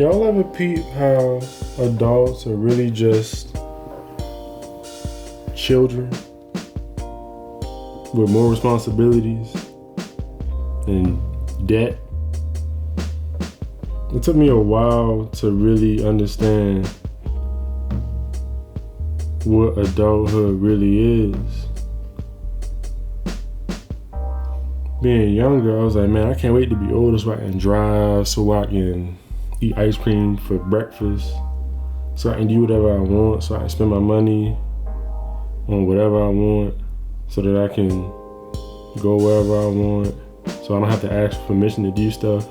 Y'all ever peep how adults are really just children with more responsibilities and debt? It took me a while to really understand what adulthood really is. Being younger, I was like, man, I can't wait to be older so I can drive, so I can eat ice cream for breakfast, so I can do whatever I want, so I can spend my money on whatever I want, so that I can go wherever I want, so I don't have to ask for permission to do stuff.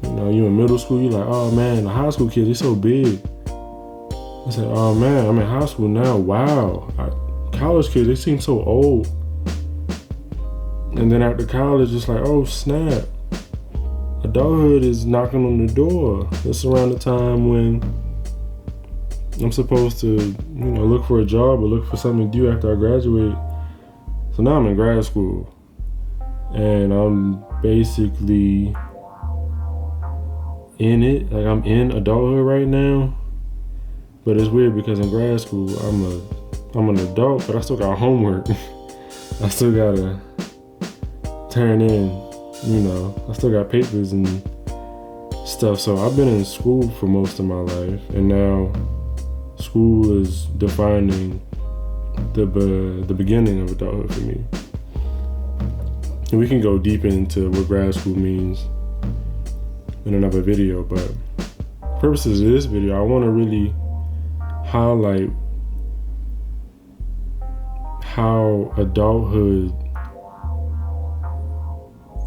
You know, you in middle school, you're like, oh man, the high school kids, they're so big. I said, oh man, I'm in high school now, wow. College kids, they seem so old. And then after college, it's like, oh snap. Adulthood is knocking on the door. It's around the time when I'm supposed to, look for a job or look for something to do after I graduate. So now I'm in grad school. And I'm basically in it. Like, I'm in adulthood right now. But it's weird because in grad school, I'm an adult, but I still got homework. I still gotta turn in, I still got papers and stuff. So I've been in school for most of my life, and now school is defining the beginning of adulthood for me. And we can go deep into what grad school means in another video, but for purposes of this video, I want to really highlight how adulthood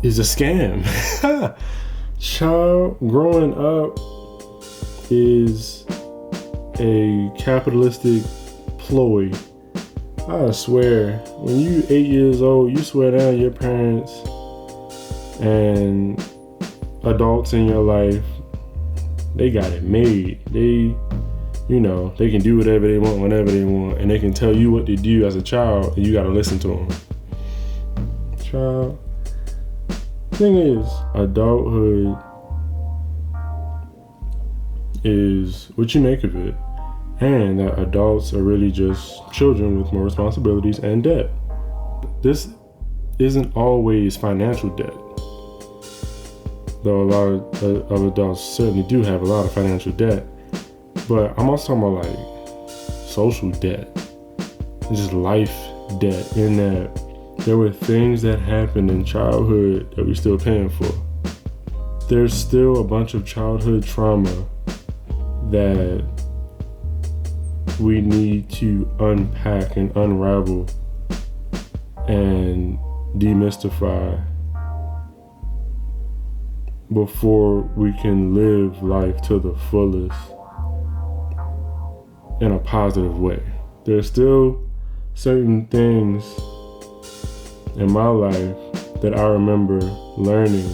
is a scam. Child growing up is a capitalistic ploy. I swear, when you 8 years old, you swear down your parents and adults in your life, they got it made. They can do whatever they want, whenever they want, and they can tell you what to do as a child, and you gotta listen to them. Child. Thing is, adulthood is what you make of it, and that adults are really just children with more responsibilities and debt. This isn't always financial debt, though a lot of adults certainly do have a lot of financial debt, but I'm also talking about like social debt, just life debt, in that there were things that happened in childhood that we're still paying for. There's still a bunch of childhood trauma that we need to unpack and unravel and demystify before we can live life to the fullest in a positive way. There's still certain things in my life that I remember learning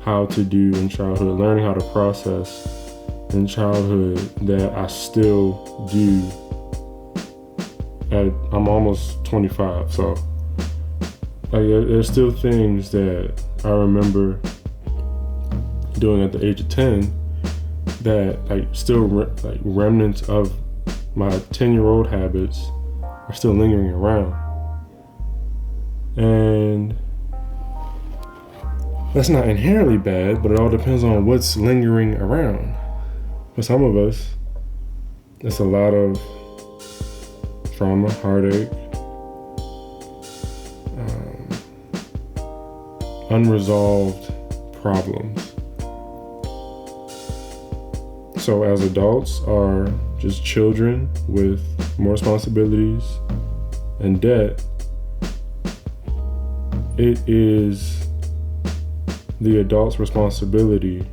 how to do in childhood, learning how to process in childhood that I still do I'm almost 25, so there's still things that I remember doing at the age of 10 that still remnants of my 10-year-old habits are still lingering around. And that's not inherently bad, but it all depends on what's lingering around. For some of us, it's a lot of trauma, heartache, unresolved problems. So as adults are just children with more responsibilities and debt, it is the adult's responsibility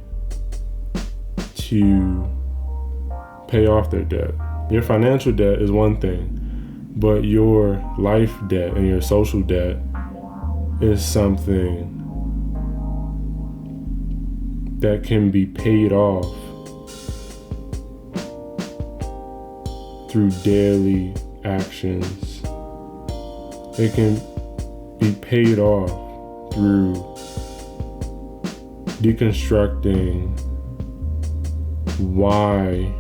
to pay off their debt. Your financial debt is one thing, but your life debt and your social debt is something that can be paid off through daily actions. It can be paid off through deconstructing why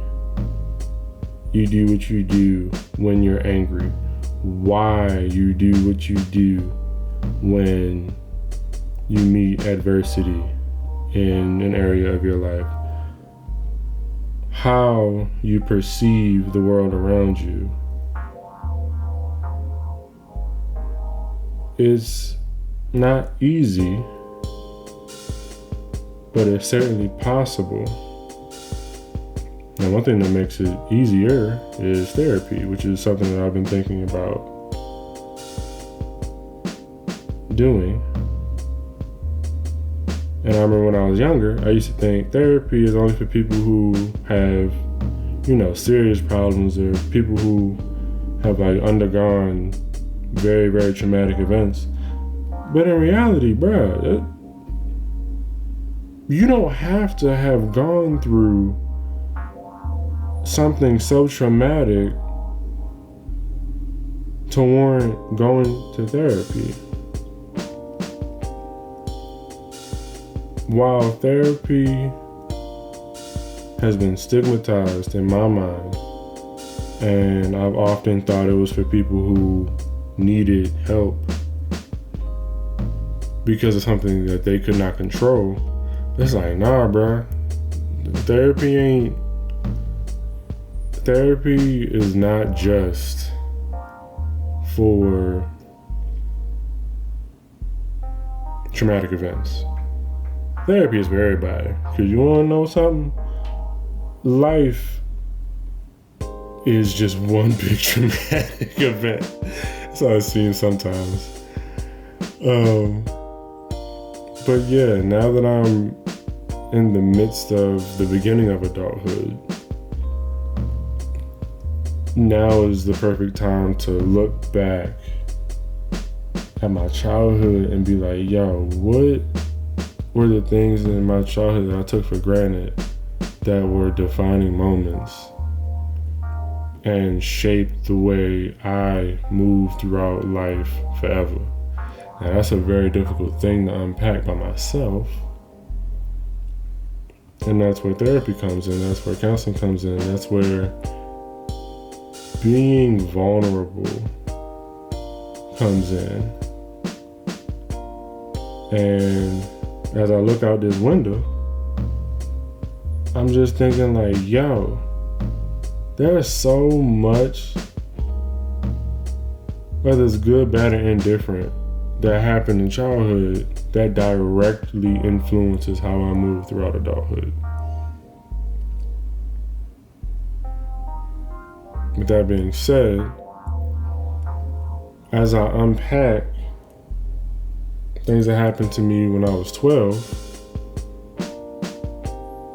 you do what you do when you're angry, why you do what you do when you meet adversity in an area of your life, how you perceive the world around you. It's not easy, but it's certainly possible. And one thing that makes it easier is therapy, which is something that I've been thinking about doing. And I remember when I was younger, I used to think therapy is only for people who have, serious problems, or people who have undergone very, very traumatic events. But in reality, bruh, you don't have to have gone through something so traumatic to warrant going to therapy. While therapy has been stigmatized in my mind, and I've often thought it was for people who needed help because of something that they could not control, it's like, nah, bruh. Therapy is not just for traumatic events. Therapy is for everybody. Because you want to know something? Life is just one big traumatic event. That's how it seems sometimes. But yeah, now that I'm in the midst of the beginning of adulthood, now is the perfect time to look back at my childhood and be like, yo, what were the things in my childhood that I took for granted that were defining moments and shaped the way I move throughout life forever? Now, that's a very difficult thing to unpack by myself. And that's where therapy comes in. That's where counseling comes in. That's where being vulnerable comes in. And as I look out this window, I'm just thinking like, yo, there's so much, whether it's good, bad, or indifferent, that happened in childhood that directly influences how I move throughout adulthood. With that being said, as I unpack things that happened to me when I was 12,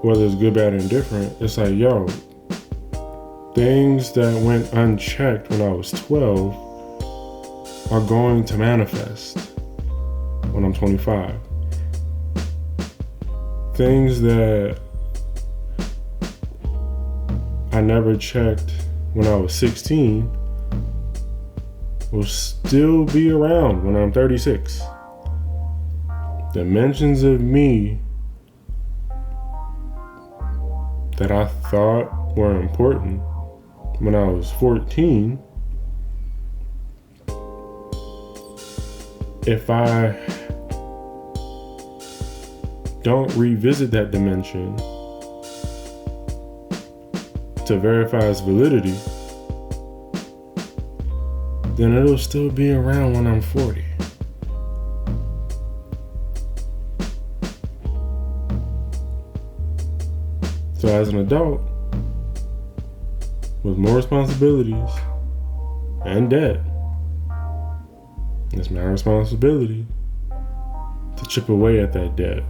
whether it's good, bad, or indifferent, it's like, yo, things that went unchecked when I was 12 are going to manifest when I'm 25. Things that I never checked when I was 16 will still be around when I'm 36. Dimensions of me that I thought were important when I was 14, if I don't revisit that dimension to verify its validity, then it'll still be around when I'm 40. So as an adult, with more responsibilities and debt, it's my responsibility to chip away at that debt.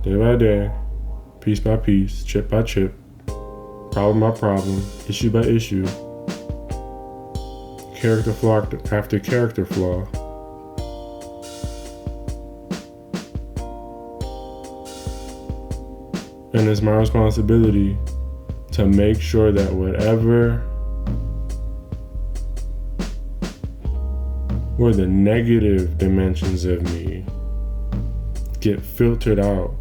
Day by day, piece by piece, chip by chip, problem by problem, issue by issue, character flaw after character flaw. And it's my responsibility to make sure that whatever were the negative dimensions of me get filtered out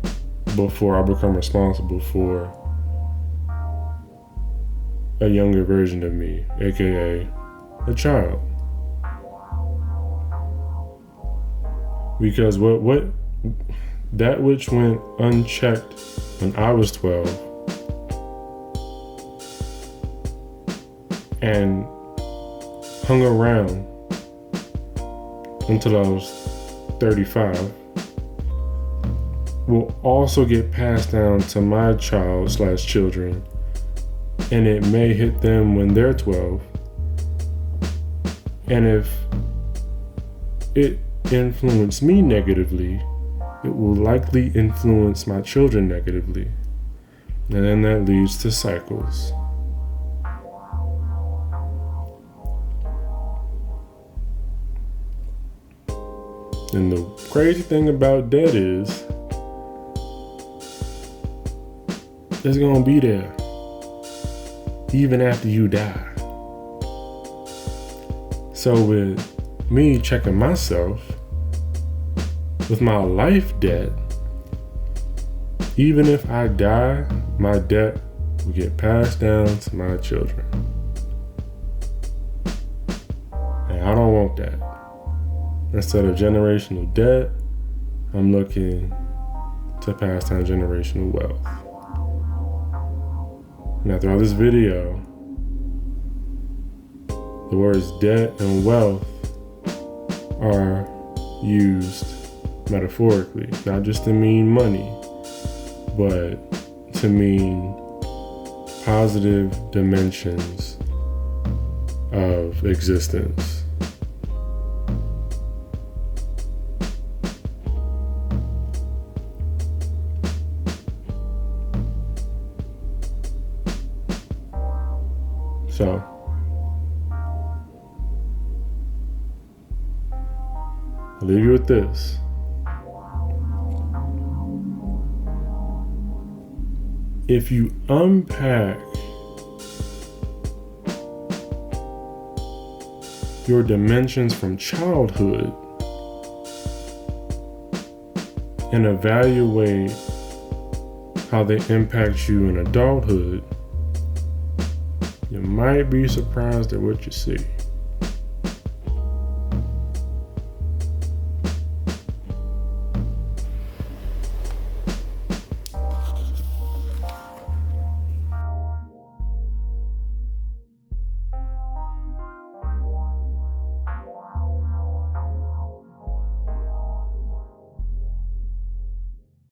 before I become responsible for a younger version of me, aka a child. Because what that which went unchecked when I was 12 and hung around until I was 35 will also get passed down to my child/children, and it may hit them when they're 12. And if it influenced me negatively, it will likely influence my children negatively. And then that leads to cycles. And the crazy thing about that is, it's gonna be there even after you die. So with me checking myself with my life debt, even if I die, my debt will get passed down to my children. And I don't want that. Instead of generational debt, I'm looking to pass down generational wealth. Now, throughout this video, the words debt and wealth are used metaphorically, not just to mean money, but to mean positive dimensions of existence. So, I'll leave you with this. If you unpack your dimensions from childhood and evaluate how they impact you in adulthood, you might be surprised at what you see.